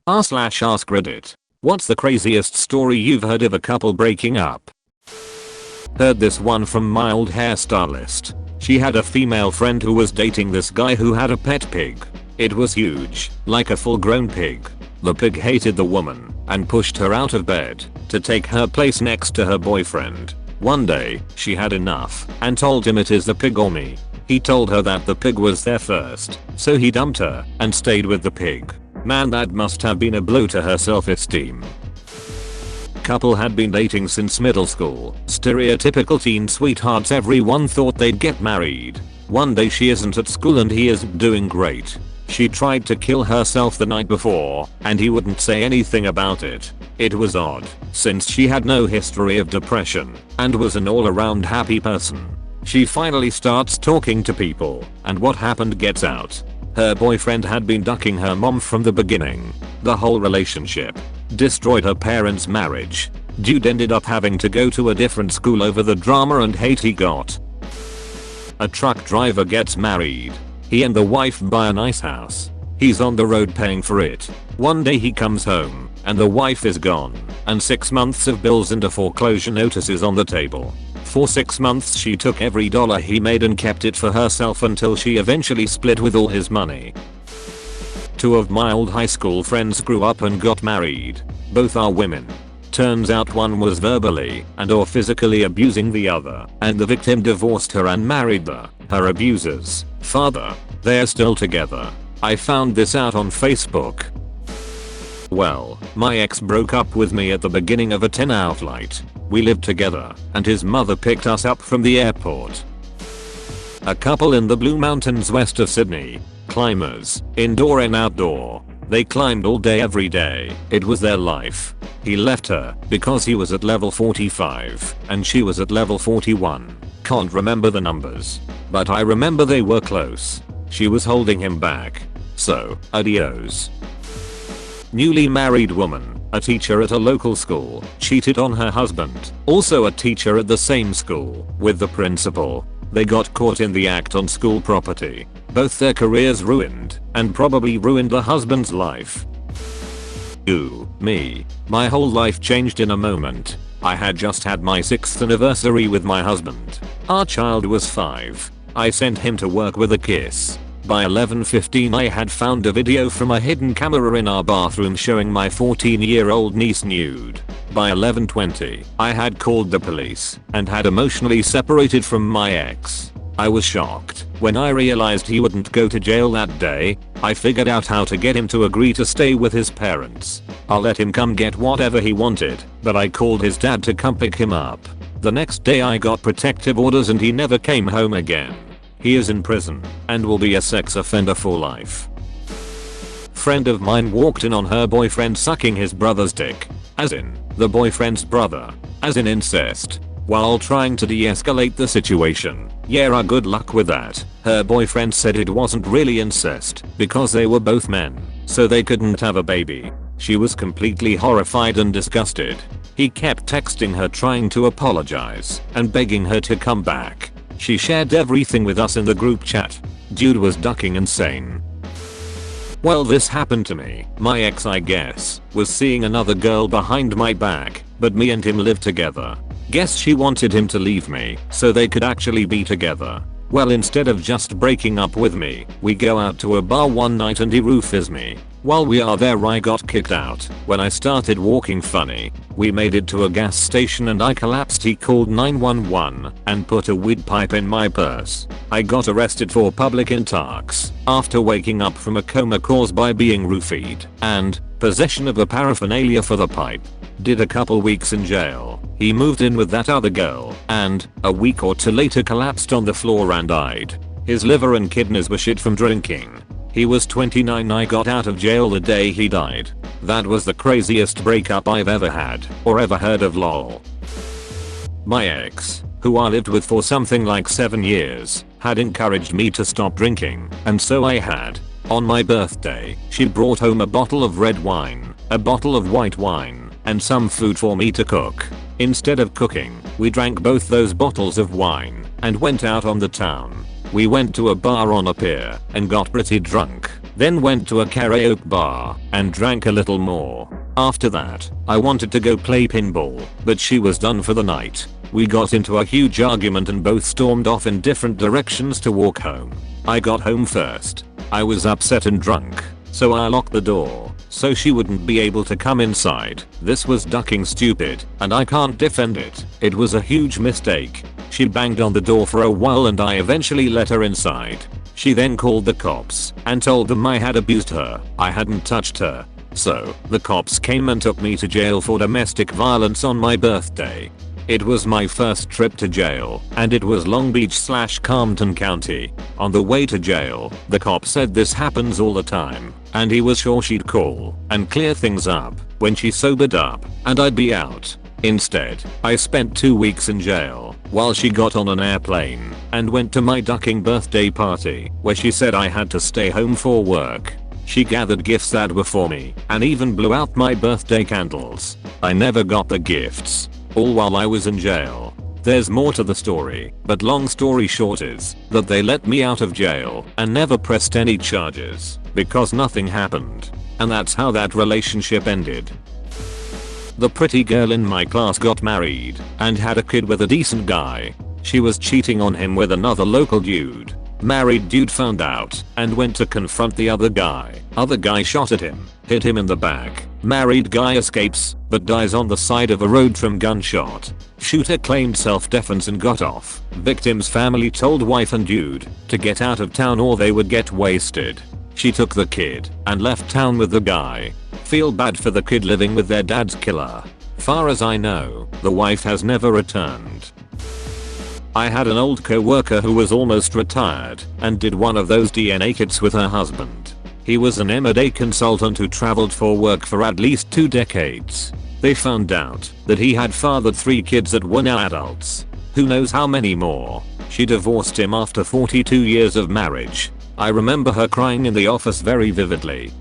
r/AskReddit. What's the craziest story you've heard of a couple breaking up? Heard this one from my old hairstylist. She had a female friend who was dating this guy who had a pet pig. It was huge, like a full-grown pig. The pig hated the woman and pushed her out of bed to take her place next to her boyfriend. One day, she had enough and told him it is the pig or me. He told her that the pig was there first, so he dumped her and stayed with the pig. Man, that must have been a blow to her self-esteem. Couple had been dating since middle school. Stereotypical teen sweethearts, everyone thought they'd get married. One day she isn't at school and he is doing great. She tried to kill herself the night before, and he wouldn't say anything about it. It was odd, since she had no history of depression and was an all-around happy person. She finally starts talking to people, and what happened gets out. Her boyfriend had been ducking her mom from the beginning. The whole relationship destroyed her parents' marriage. Dude ended up having to go to a different school over the drama and hate he got. A truck driver gets married. He and the wife buy a nice house. He's on the road paying for it. One day he comes home, and the wife is gone, and 6 months of bills and a foreclosure notice is on the table. For 6 months she took every dollar he made and kept it for herself until she eventually split with all his money. Two of my old high school friends grew up and got married. Both are women. Turns out one was verbally and or physically abusing the other, and the victim divorced her and married her abuser's father. They're still together. I found this out on Facebook. Well, my ex broke up with me at the beginning of a 10-hour flight. We lived together, and his mother picked us up from the airport. A couple in the Blue Mountains west of Sydney. Climbers, indoor and outdoor. They climbed all day every day. It was their life. He left her because he was at level 45 and she was at level 41. Can't remember the numbers, but I remember they were close. She was holding him back. So, adios. Newly married woman, a teacher at a local school, cheated on her husband, also a teacher at the same school, with the principal. They got caught in the act on school property. Both their careers ruined, and probably ruined the husband's life. Ooh, me. My whole life changed in a moment. I had just had my 6th anniversary with my husband. Our child was 5. I sent him to work with a kiss. By 11:15 I had found a video from a hidden camera in our bathroom showing my 14-year-old niece nude. By 11:20 I had called the police and had emotionally separated from my ex. I was shocked when I realized he wouldn't go to jail that day. I figured out how to get him to agree to stay with his parents. I'll let him come get whatever he wanted, but I called his dad to come pick him up. The next day I got protective orders and he never came home again. He is in prison and will be a sex offender for life. Friend of mine walked in on her boyfriend sucking his brother's dick, as in the boyfriend's brother, as in incest, while trying to de-escalate the situation. Yeah, good luck with that. Her boyfriend said it wasn't really incest because they were both men, so they couldn't have a baby. She was completely horrified and disgusted. He kept texting her trying to apologize and begging her to come back. She shared everything with us in the group chat. Dude was ducking insane. Well, this happened to me. My ex, I guess, was seeing another girl behind my back, but me and him lived together. Guess she wanted him to leave me so they could actually be together. Well, instead of just breaking up with me, we go out to a bar one night and he roofies me. While we are there I got kicked out when I started walking funny. We made it to a gas station and I collapsed. He called 911 and put a weed pipe in my purse. I got arrested for public intox after waking up from a coma caused by being roofied and possession of a paraphernalia for the pipe. Did a couple weeks in jail. He moved in with that other girl and a week or two later collapsed on the floor and died. His liver and kidneys were shit from drinking. He was 29. I got out of jail the day he died. That was the craziest breakup I've ever had or ever heard of, lol. My ex, who I lived with for something like 7 years, had encouraged me to stop drinking, and so I had. On my birthday, she brought home a bottle of red wine, a bottle of white wine, and some food for me to cook. Instead of cooking, we drank both those bottles of wine and went out on the town. We went to a bar on a pier and got pretty drunk. then went to a karaoke bar and drank a little more. After that, I wanted to go play pinball, but she was done for the night. We got into a huge argument and both stormed off in different directions to walk home. I got home first. I was upset and drunk, so I locked the door so she wouldn't be able to come inside. This was ducking stupid, and I can't defend it. It was a huge mistake. She banged on the door for a while and I eventually let her inside. She then called the cops and told them I had abused her. I hadn't touched her. So, the cops came and took me to jail for domestic violence on my birthday. It was my first trip to jail, and it was Long Beach/Compton County. On the way to jail, the cop said this happens all the time, and he was sure she'd call and clear things up when she sobered up, and I'd be out. Instead, I spent 2 weeks in jail while she got on an airplane and went to my ducking birthday party where she said I had to stay home for work. She gathered gifts that were for me and even blew out my birthday candles. I never got the gifts, all while I was in jail. There's more to the story, but long story short is that they let me out of jail and never pressed any charges because nothing happened. And that's how that relationship ended. The pretty girl in my class got married and had a kid with a decent guy. She was cheating on him with another local dude. Married dude found out and went to confront the other guy. Other guy shot at him, hit him in the back. Married guy escapes, but dies on the side of a road from gunshot. Shooter claimed self-defense and got off. Victim's family told wife and dude to get out of town or they would get wasted. She took the kid and left town with the guy. Feel bad for the kid living with their dad's killer. Far as I know, the wife has never returned. I had an old co-worker who was almost retired and did one of those DNA kits with her husband. He was an M&A consultant who traveled for work for at least 2 decades. They found out that he had fathered 3 kids that were now adults. Who knows how many more. She divorced him after 42 years of marriage. I remember her crying in the office very vividly.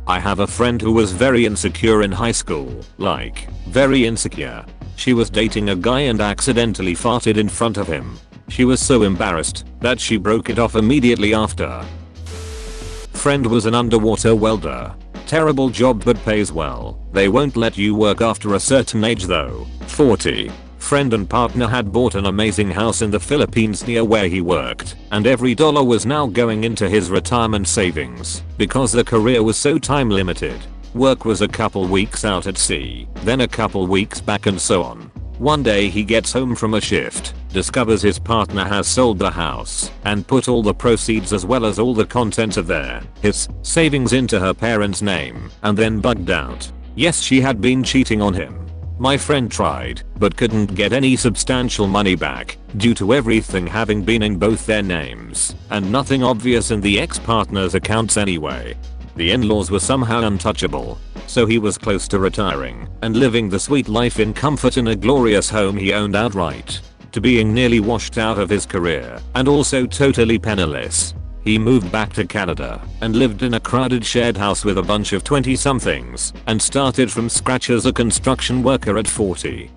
I have a friend who was very insecure in high school, like, very insecure. She was dating a guy and accidentally farted in front of him. She was so embarrassed that she broke it off immediately after. Friend was an underwater welder. Terrible job but pays well. They won't let you work after a certain age though. 40. Friend and partner had bought an amazing house in the Philippines near where he worked, and every dollar was now going into his retirement savings because the career was so time limited. Work was a couple weeks out at sea, then a couple weeks back and so on. One day he gets home from a shift, discovers his partner has sold the house and put all the proceeds as well as all the contents of his savings into her parents' name and then bugged out. Yes, she had been cheating on him. My friend tried, but couldn't get any substantial money back due to everything having been in both their names and nothing obvious in the ex-partner's accounts anyway. The in-laws were somehow untouchable, so he was close to retiring and living the sweet life in comfort in a glorious home he owned outright, to being nearly washed out of his career and also totally penniless. He moved back to Canada and lived in a crowded shared house with a bunch of 20-somethings and started from scratch as a construction worker at 40.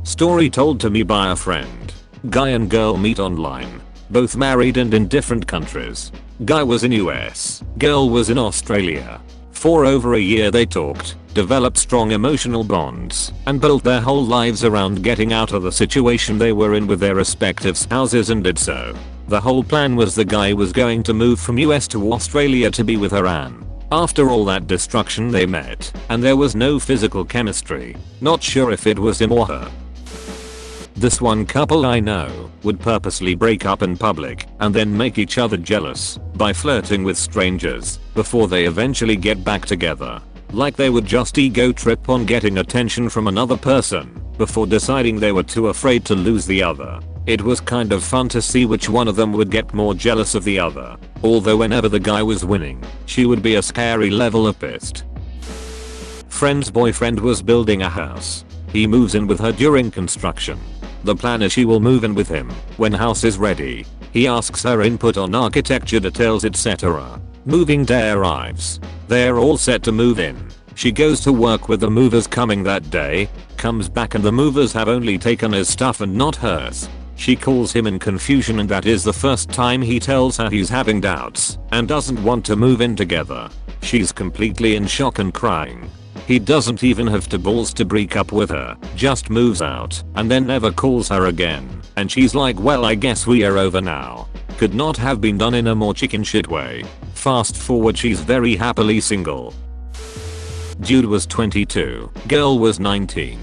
Story told to me by a friend. Guy and girl meet online. Both married and in different countries. Guy was in US, girl was in Australia. For over a year they talked, developed strong emotional bonds, and built their whole lives around getting out of the situation they were in with their respective spouses and did so. The whole plan was the guy was going to move from US to Australia to be with her Anne. After all that destruction they met, and there was no physical chemistry. Not sure if it was him or her. This one couple I know would purposely break up in public and then make each other jealous by flirting with strangers before they eventually get back together. Like they would just ego trip on getting attention from another person before deciding they were too afraid to lose the other. It was kind of fun to see which one of them would get more jealous of the other. Although whenever the guy was winning, she would be a scary level of pissed. Friend's boyfriend was building a house. He moves in with her during construction. The plan is she will move in with him when house is ready. He asks her input on architecture details etc. Moving day arrives. They're all set to move in. She goes to work with the movers coming that day, comes back and the movers have only taken his stuff and not hers. She calls him in confusion, and that is the first time he tells her he's having doubts and doesn't want to move in together. She's completely in shock and crying. He doesn't even have the balls to break up with her, just moves out and then never calls her again. And she's like, well, I guess we are over now. Could not have been done in a more chicken shit way. Fast forward, she's very happily single. Dude was 22, girl was 19.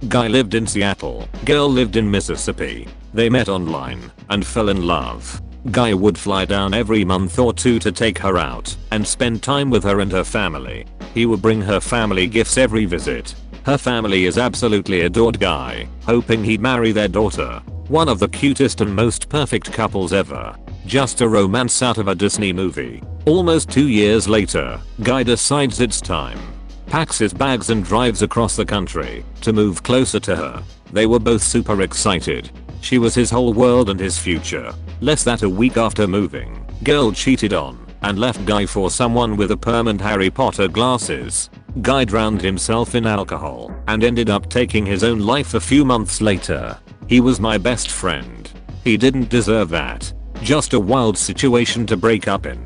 Guy lived in Seattle, girl lived in Mississippi. They met online and fell in love. Guy would fly down every month or two to take her out and spend time with her and her family. He would bring her family gifts every visit. Her family is absolutely adored Guy, hoping he'd marry their daughter. One of the cutest and most perfect couples ever. Just a romance out of a Disney movie. Almost 2 years later, Guy decides it's time. Packs his bags and drives across the country to move closer to her. They were both super excited. She was his whole world and his future. Less than a week after moving, girl cheated on and left Guy for someone with a perm and Harry Potter glasses. Guy drowned himself in alcohol and ended up taking his own life a few months later. He was my best friend. He didn't deserve that. Just a wild situation to break up in.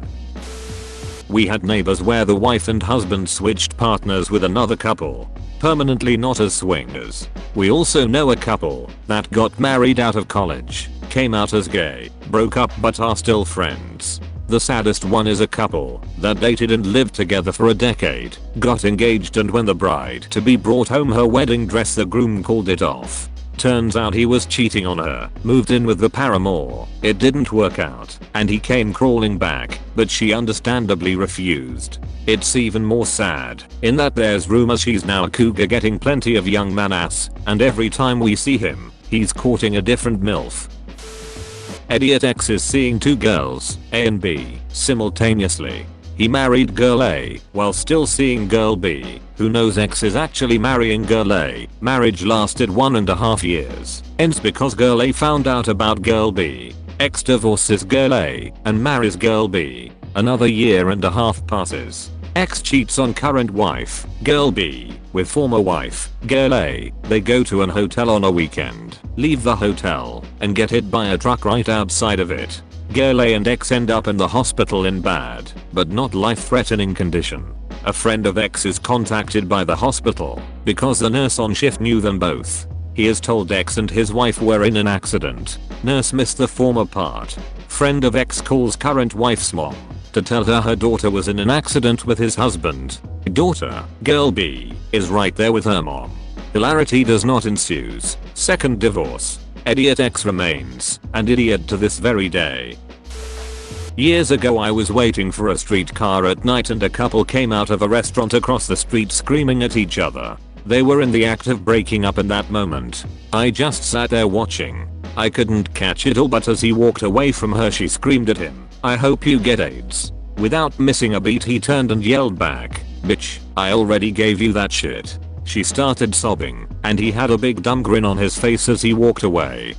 We had neighbors where the wife and husband switched partners with another couple. Permanently, not as swingers. We also know a couple that got married out of college, came out as gay, broke up but are still friends. The saddest one is a couple that dated and lived together for a decade, got engaged, and when the bride-to-be brought home her wedding dress, the groom called it off. Turns out he was cheating on her, moved in with the paramour, it didn't work out, and he came crawling back, but she understandably refused. It's even more sad, in that there's rumors she's now a cougar getting plenty of young man ass, and every time we see him, he's courting a different MILF. Idiot X is seeing two girls, A and B, simultaneously. He married girl A while still seeing girl B. Who knows, X is actually marrying girl A. Marriage lasted 1.5 years. Ends because girl A found out about girl B. X divorces girl A and marries girl B. Another 1.5 years passes. X cheats on current wife, girl B, with former wife, girl A. They go to an hotel on a weekend, leave the hotel, and get hit by a truck right outside of it. Girl A and X end up in the hospital in bad, but not life-threatening condition. A friend of X is contacted by the hospital because the nurse on shift knew them both. He is told X and his wife were in an accident. Nurse missed the former part. Friend of X calls current wife's mom to tell her daughter was in an accident with his husband. Daughter, girl B, is right there with her mom. Hilarity does not ensues. Second divorce. Idiot X remains an idiot to this very day. Years ago I was waiting for a streetcar at night and a couple came out of a restaurant across the street screaming at each other. They were in the act of breaking up in that moment. I just sat there watching. I couldn't catch it all, but as he walked away from her she screamed at him, "I hope you get AIDS." Without missing a beat he turned and yelled back, "Bitch, I already gave you that shit." She started sobbing, and he had a big dumb grin on his face as he walked away.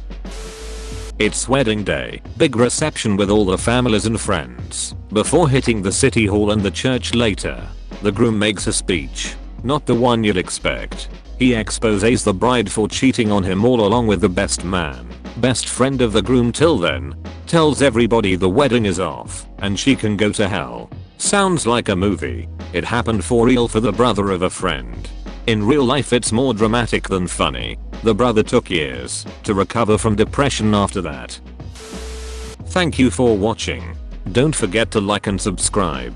It's wedding day, big reception with all the families and friends. Before hitting the city hall and the church later, the groom makes a speech. Not the one you'd expect. He exposes the bride for cheating on him all along with the best man, best friend of the groom till then. Tells everybody the wedding is off, and she can go to hell. Sounds like a movie. It happened for real for the brother of a friend. In real life it's more dramatic than funny. The brother took years to recover from depression after that. Thank you for watching. Don't forget to like and subscribe.